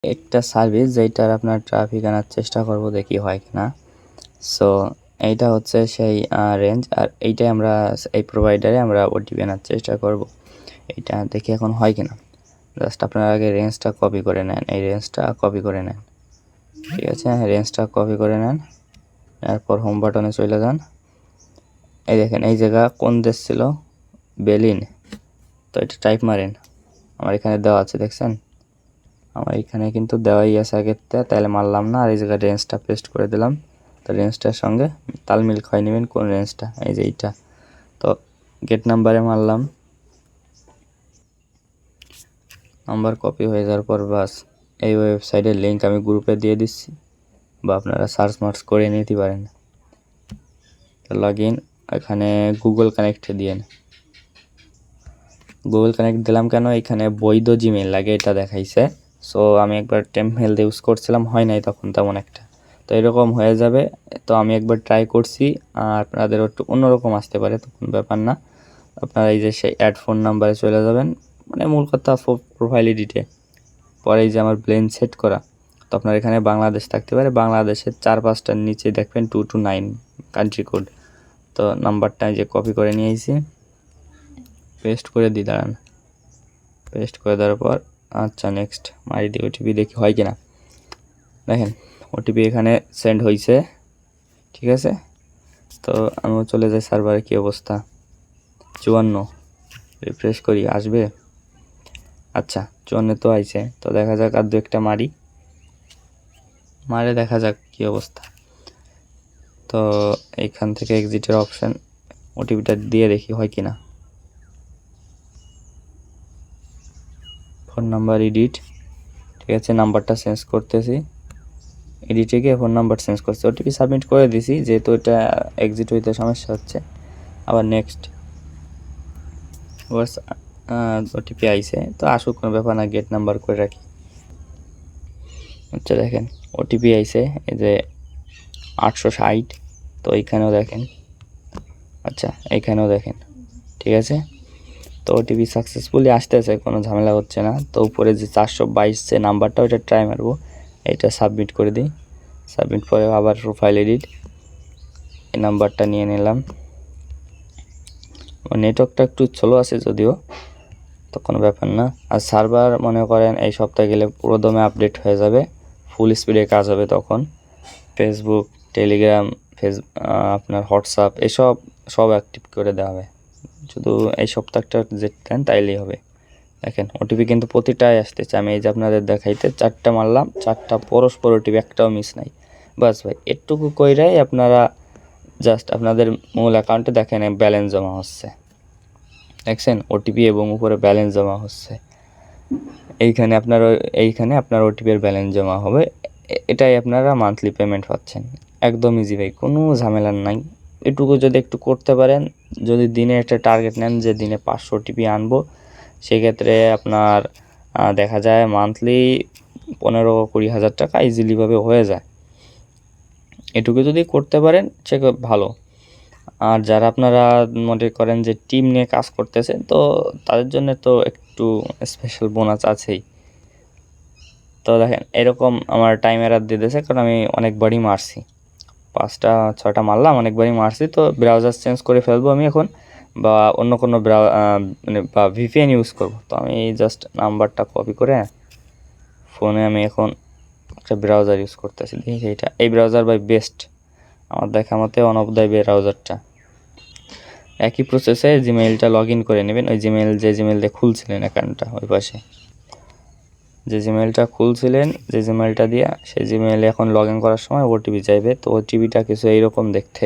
একটা সার্ভিস যেটার আপনার ট্রাফিক আনার চেষ্টা করব, দেখি হয় কিনা। সো এইটা হচ্ছে সেই রেঞ্জ, আর এইটাই আমরা এই প্রোভাইডারে আমরা ওটিপি আনার চেষ্টা করব। এইটা দেখি এখন হয় কিনা। জাস্ট আপনারা আগে রেঞ্জটা কপি করে নেন, এই রেঞ্জটা কপি করে নেন, ঠিক আছে? রেঞ্জটা কপি করে নেন, এরপর হোম বাটনে চলে যান। এই দেখেন এই জায়গা কোন দেশ ছিল, বেলিন। তো এটা টাইপ মারেন, আমার এখানে দেওয়া আছে, দেখছেন? আমার এখানে কিন্তু দেওয়াই আছে আগেরটা, তাহলে মারলাম না। আর এই জায়গায় রেঞ্জটা পেস্ট করে দিলাম। তো রেঞ্জটার সঙ্গে তাল মিল খাই নেবেন কোন রেঞ্জটা, এই যে এইটা। তো গেট নাম্বারে মারলাম, নাম্বার কপি হয়ে যাওয়ার পর বাস এই ওয়েবসাইটের লিঙ্ক আমি গ্রুপে দিয়ে দিচ্ছি, বা আপনারা সার্চ মার্চ করে নিতে পারেন। তো লগ ইন, এখানে গুগল কানেক্ট দিয়েন। গুগল কানেক্ট দিলাম কেন, এখানে বৈধ জিমেইল লাগে এটা দেখাইছে। সো আমি একবার টেম্পমেল ইউজ করছিলাম, হয় নাই তখন তেমন একটা। তো এরকম হয়ে যাবে। তো আমি একবার ট্রাই করছি, আর আপনাদের একটু অন্যরকম আসতে পারে, তো কোনো ব্যাপার না। আপনারা এই যে সেই অ্যাড ফোন নাম্বারে চলে যাবেন, মানে মূল কথা প্রোফাইল এডিটে। পরে এই যে আমার ব্লেন্ড সেট করা, তো আপনার এখানে বাংলাদেশ থাকতে পারে, বাংলাদেশের 4-5টার নিচে দেখবেন 229 কান্ট্রি কোড। তো নাম্বারটা যে কপি করে নিয়ে এসেছি, পেস্ট করে দিই, দাঁড়ান। পেস্ট করে দেওয়ার পর আচ্ছা নেক্সট মারি দিই ওটিপি, দেখি হয় কিনা। দেখেন ওটিপি এখানে সেন্ড হয়েছে, ঠিক আছে? তো আমিও চলে যাই সার্ভারে, কী অবস্থা, 54। রিফ্রেশ করি, আসবে। আচ্ছা 54 তো আইছে। তো দেখা যাক আর দু একটা মারে দেখা যাক কী অবস্থা। তো এইখান থেকে এক্সিটের অপশান, ওটিপিটা দিয়ে দেখি হয় কিনা। ফোন নাম্বার এডিট, ঠিক আছে? নাম্বারটা চেঞ্জ করতেছি, এডিটে গিয়ে ফোন নাম্বার চেঞ্জ করছি, ওটিপি সাবমিট করে দিছি, যেহেতু এটা এক্সিট হইতে সমস্যা হচ্ছে। আবার নেক্সট ওয়ার্স ওটিপি আইছে, তো আসুক, কোনো ব্যাপার না, গেট নাম্বার করে রাখি। আচ্ছা দেখেন ওটিপি আইছে, এই যে 860। তো এইখানেও দেখেন, আচ্ছা এইখানেও দেখেন, ঠিক আছে? তো ওটিপি সাকসেসফুলি আসতেছে, কোনো ঝামেলা হচ্ছে না। তো উপরে যে 422 যে নাম্বারটা, ওইটা ট্রাই মারবো, এটা সাবমিট করে দিই। সাবমিট করে আবার প্রোফাইল এডিট, এই নাম্বারটা নিয়ে নিলাম। নেটওয়ার্কটা একটু স্লো আছে যদিও, তো কোনো ব্যাপার না। আর সার্ভার মনে করেন এই সপ্তাহে গেলে পুরো দমে আপডেট হয়ে যাবে, ফুল স্পিডে কাজ হবে তখন। ফেসবুক, টেলিগ্রাম, আপনার হোয়াটসঅ্যাপ, এসব সব অ্যাক্টিভ করে দেওয়া হবে। শুধু এই সপ্তাহটা দেন তাইলেই হবে। দেখেন ওটিপি কিন্তু প্রতিটাই আসতেছে, আমি এই যে আপনাদের দেখাইতে 4টা মারলাম, 4টা পরস্পর ওটিপি, একটাও মিস নাই। বাস ভাই এটুকু কইরাই আপনারা জাস্ট আপনাদের মূল অ্যাকাউন্টে দেখেন ব্যালেন্স জমা হচ্ছে, দেখছেন? ওটিপি এবং উপরে ব্যালেন্স জমা হচ্ছে। এইখানে আপনার ওটিপির ব্যালেন্স জমা হবে, এটাই আপনারা মান্থলি পেমেন্ট পাচ্ছেন। একদম ইজি ভাই, কোনো ঝামেলার নাই। এটুকু যদি একটু করতে পারেন, যদি দিনে একটা টার্গেট নেন যে দিনে 500 ওটিপি আনবো, সেক্ষেত্রে আপনার দেখা যায় মান্থলি 15-20 হাজার টাকা ইজিলিভাবে হয়ে যায়। এটুকু যদি করতে পারেন সে ভালো। আর যারা আপনারা মনে করেন যে টিম নিয়ে কাজ করতেছে, তো তাদের জন্য তো একটু স্পেশাল বোনাস আছেই। তো দেখেন এরকম আমার টাইম এরার দিয়ে দিয়েছে, কারণ আমি অনেকবারই মারছি, 5টা-6টা মারলাম, অনেকবারই মারছি। তো ব্রাউজার চেঞ্জ করে ফেলবো আমি এখন, বা অন্য কোনো মানে বা ভিপিএন ইউজ করব। তো আমি জাস্ট নাম্বারটা কপি করে ফোনে আমি এখন একটা ব্রাউজার ইউজ করতেছি, দেখি এইটা, এই ব্রাউজার বাই বেস্ট আমার দেখা মতে, অনবদ্বয় ব্রাউজারটা। একই প্রসেসে জিমেইলটা লগ ইন করে নেবেন, ওই যে জিমেইল দিয়ে খুলছিলেন অ্যাকাউন্টটা, ওই পাশে যে জিমেইলটা খুলছিলেন, যে জিমেইলটা দিয়ে, সেই জিমেইলে এখন লগ ইন করার সময় ওটিপি চাইবে। তো ওটিপিটা কিছু এইরকম দেখতে,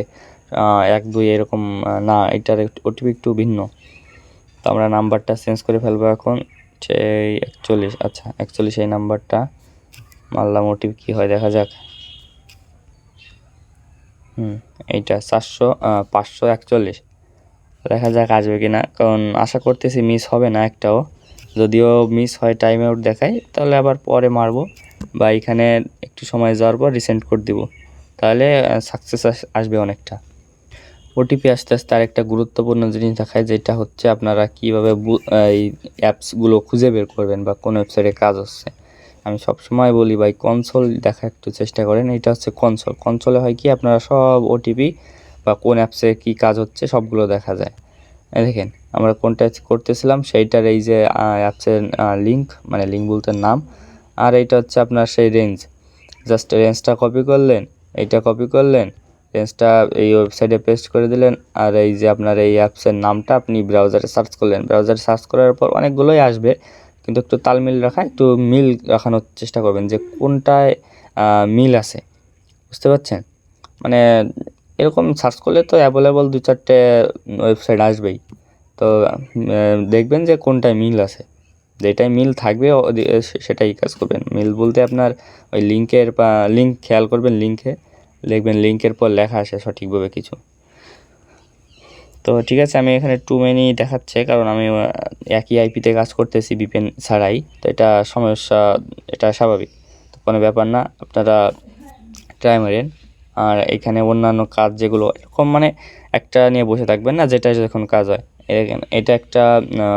1-2 এরকম না, এটার ওটিপি একটু ভিন্ন। তো আমরা নাম্বারটা চেঞ্জ করে ফেলবো এখন, সেই 41। আচ্ছা 41 এই নাম্বারটা মারলাম, ওটিপি কী হয় দেখা যাক। এইটা 541, দেখা যাক আসবে কি না, কারণ আশা করতেছি মিস হবে না একটাও। যদিও মিস হয়, টাইম আউট দেখায়, তাহলে আবার পরে মারবো, বা এখানে একটু সময় যাওয়ার পর রিসেন্ড করে দিব, তাহলে সাকসেস আসবে অনেকটা। ওটিপি আস্তে আস্তে আরেকটা গুরুত্বপূর্ণ জিনিস দেখায়, যেটা হচ্ছে আপনারা কীভাবে এই অ্যাপসগুলো খুঁজে বের করবেন, বা কোন ওয়েবসাইটে কাজ হচ্ছে। আমি সবসময় বলি ভাই কনসোল দেখা একটু চেষ্টা করেন। এটা হচ্ছে কনসোলে হয় কি আপনারা সব ওটিপি বা কোন অ্যাপসে কী কাজ হচ্ছে সবগুলো দেখা যায়। এই দেখেন আমরা কোনটা করতেছিলাম সেইটার এই যে অ্যাপসের লিঙ্ক, মানে লিঙ্ক বলতে নাম, আর এইটা হচ্ছে আপনার সেই রেঞ্জ। জাস্ট রেঞ্জটা কপি করলেন, এইটা কপি করলেন, রেঞ্জটা এই ওয়েবসাইটে পেস্ট করে দিলেন, আর এই যে আপনার এই অ্যাপসের নামটা আপনি ব্রাউজারে সার্চ করলেন। ব্রাউজারে সার্চ করার পর অনেকগুলোই আসবে, কিন্তু একটু তালমিল রাখা, একটু মিল রাখানোর চেষ্টা করবেন যে কোনটায় মিল আছে, বুঝতে পারছেন? মানে এরকম সার্চ করলে তো অ্যাভেলেবল 2-4টে ওয়েবসাইট আসবেই। তো দেখবেন যে কোনটায় মিল আছে, যেটাই মিল থাকবে সেটাই কাজ করবেন। মিল বলতে আপনার ওই লিঙ্কের বা লিঙ্ক খেয়াল করবেন, লিঙ্কে দেখবেন লিঙ্কের পর লেখা আসে সঠিকভাবে কিছু। তো ঠিক আছে, আমি এখানে টু মেনি দেখাচ্ছে কারণ আমি একই আইপিতে কাজ করতেছি ভিপিএন ছাড়াই, তো এটা সমস্যা, এটা স্বাভাবিক, তো কোনো ব্যাপার না, আপনারা ট্রাই মারেন। আর এখানে অন্যান্য কাজ যেগুলো এরকম মানে একটা নিয়ে বসে থাকবেন না, যেটা যখন কাজ হয়। এটা একটা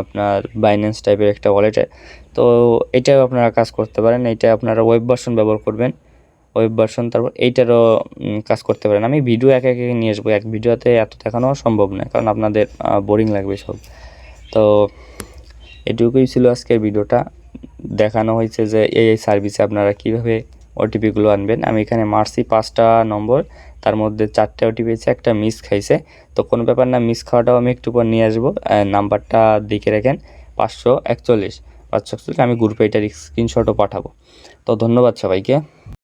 আপনার বাইন্যান্স টাইপের একটা ওয়ালেটে, তো এটাও আপনারা কাজ করতে পারেন। এইটা আপনারা ওয়েব ভার্সন ব্যবহার করবেন, ওয়েব ভার্সন, তারপর এইটারও কাজ করতে পারেন। আমি ভিডিও একে একে নিয়ে আসবো, এক ভিডিওতে এত দেখানো সম্ভব নয় কারণ আপনাদের বোরিং লাগবে সব। তো এটুকুই ছিল আজকের ভিডিওটা। দেখানো হয়েছে যে এই সার্ভিসে আপনারা কীভাবে ওটিপিগুলো আনবেন। আমি এখানে মারছি 5টা নম্বর, তার মধ্যে 4টে ওটিপি আছে, একটা মিস খাইছে। তো কোনো ব্যাপার না, মিস খাওয়াটাও আমি একটু পর নিয়ে আসবো। নাম্বারটা দেখে রাখেন 541, আমি গ্রুপে এটার স্ক্রিনশটও পাঠাবো। তো ধন্যবাদ সবাইকে।